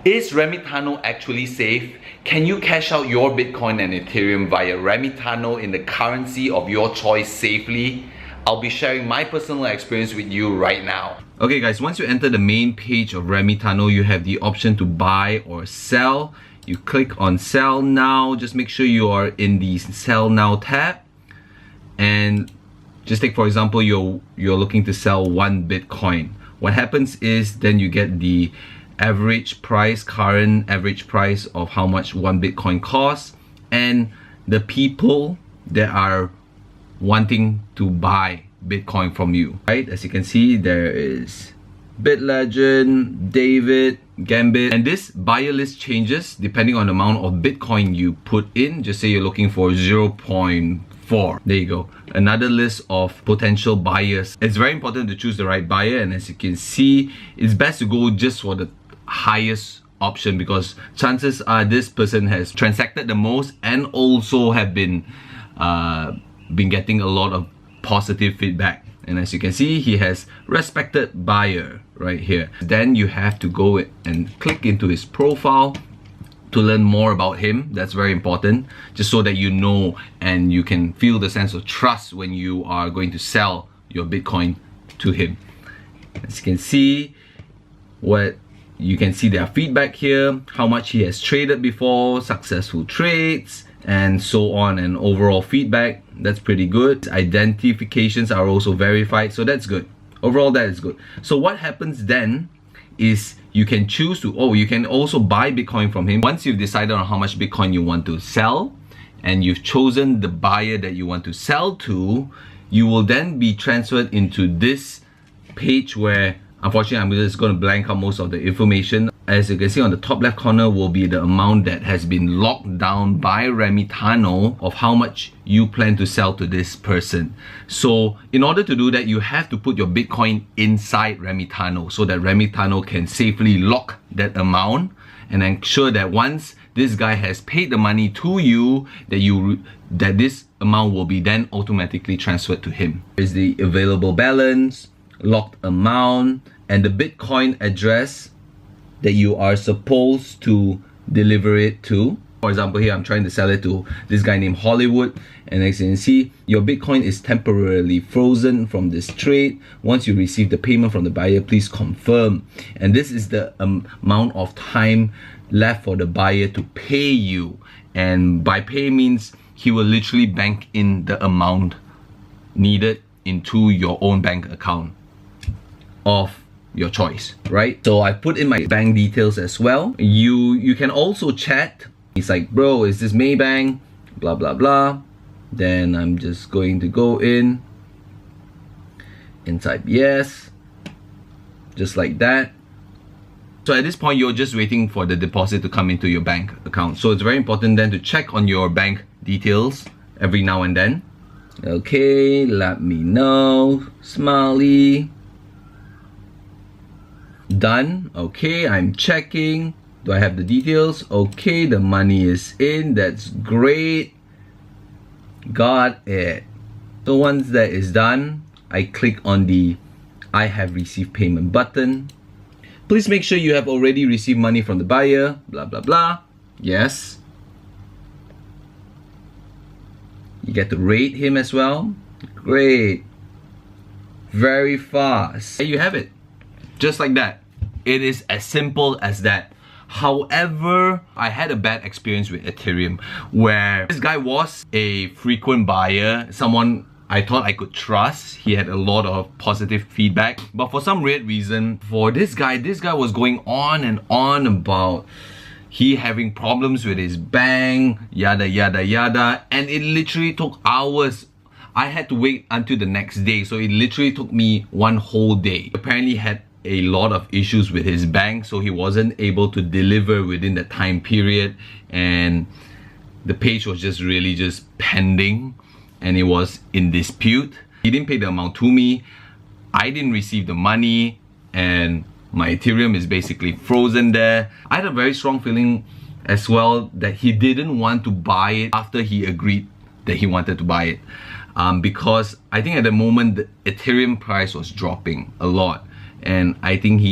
Is Remitano actually safe? Can you cash out your Bitcoin and Ethereum via Remitano in the currency of your choice safely? I'll be sharing my personal experience with you right now. Okay guys, once you enter the main page of Remitano, you have the option to buy or sell. You click on sell now. Just make sure you are in the sell now tab. And just take for example, you're looking to sell 1 Bitcoin. What happens is then you get the average price, current average price of how much 1 Bitcoin costs, and the people that are wanting to buy Bitcoin from you, right? As you can see, there is BitLegend, David, Gambit, and this buyer list changes depending on the amount of Bitcoin you put in. Just say you're looking for 0.4. There you go. Another list of potential buyers. It's very important to choose the right buyer, and as you can see, it's best to go just for the highest option because chances are this person has transacted the most and also have been getting a lot of positive feedback. And as you can see, he has respected buyer right here. Then you have to go and click into his profile to learn more about him. That's very important, just so that you know and you can feel the sense of trust when you are going to sell your Bitcoin to him. As you can see, you can see their feedback here, how much he has traded before, successful trades, and so on, and overall feedback. That's pretty good. Identifications are also verified, so that's good. Overall, that is good. So what happens then is you can choose to, you can also buy Bitcoin from him. Once you've decided on how much Bitcoin you want to sell and you've chosen the buyer that you want to sell to, you will then be transferred into this page where, unfortunately, I'm just going to blank out most of the information. As you can see, on the top left corner will be the amount that has been locked down by Remitano of how much you plan to sell to this person. So in order to do that, you have to put your Bitcoin inside Remitano so that Remitano can safely lock that amount and ensure that once this guy has paid the money to you, that this amount will be then automatically transferred to him. Here's the available balance, locked amount, and the Bitcoin address that you are supposed to deliver it to. For example, here I'm trying to sell it to this guy named Hollywood, and as you can see, your Bitcoin is temporarily frozen from this trade. Once you receive the payment from the buyer, please confirm. And this is the amount of time left for the buyer to pay you. And by pay means he will literally bank in the amount needed into your own bank account of your choice, right? So I put in my bank details as well. You can also chat. He's like, bro, is this Maybank? Blah blah blah. Then I'm just going to go in and type yes, just like that. So at this point, you're just waiting for the deposit to come into your bank account. So it's very important then to check on your bank details every now and then. Okay, let me know. Smiley. Done. Okay, I'm checking. Do I have the details? Okay, the money is in. That's great. Got it. So once that is done, I click on the I have received payment button. Please make sure you have already received money from the buyer. Blah blah blah. Yes. You get to rate him as well. Great. Very fast. There you have it. Just like that. It is as simple as that. However, I had a bad experience with Ethereum where this guy was a frequent buyer, someone I thought I could trust. He had a lot of positive feedback, but for some weird reason, for this guy was going on and on about he having problems with his bank, yada yada yada, and it literally took hours. I had to wait until the next day, so it literally took me one whole day. Apparently had a lot of issues with his bank, so he wasn't able to deliver within the time period, and the page was just really just pending and it was in dispute. He didn't pay the amount to me, I didn't receive the money, and my Ethereum is basically frozen there. I had a very strong feeling as well that he didn't want to buy it after he agreed that he wanted to buy it, because I think at the moment the Ethereum price was dropping a lot. and I think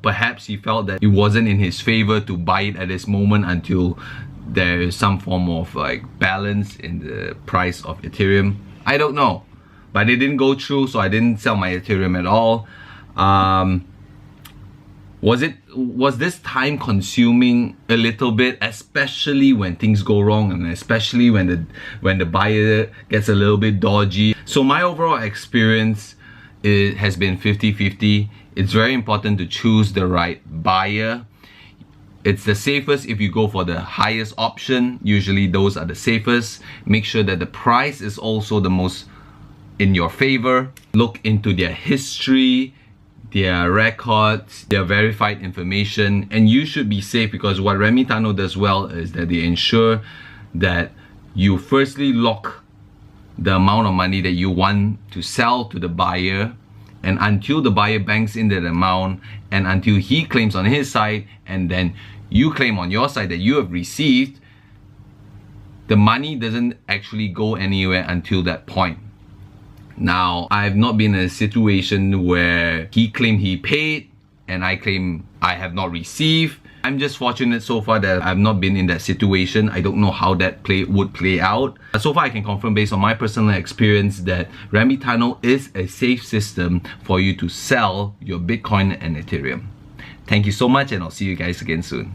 perhaps he felt that it wasn't in his favor to buy it at this moment until there is some form of like balance in the price of Ethereum. I don't know, but it didn't go through, so I didn't sell my Ethereum at all. Was this time consuming a little bit, especially when things go wrong and especially when the buyer gets a little bit dodgy? So my overall experience, it has been 50-50. It's very important to choose the right buyer. It's the safest if you go for the highest option. Usually those are the safest. Make sure that the price is also the most in your favor. Look into their history, their records, their verified information, and you should be safe, because what Remitano does well is that they ensure that you firstly lock the amount of money that you want to sell to the buyer, and until the buyer banks in that amount, and until he claims on his side, and then you claim on your side that you have received, the money doesn't actually go anywhere until that point. Now, I've not been in a situation where he claimed he paid and I claim I have not received. I'm just fortunate so far that I've not been in that situation. I don't know how that would play out. So far, I can confirm based on my personal experience that Remitano is a safe system for you to sell your Bitcoin and Ethereum. Thank you so much, and I'll see you guys again soon.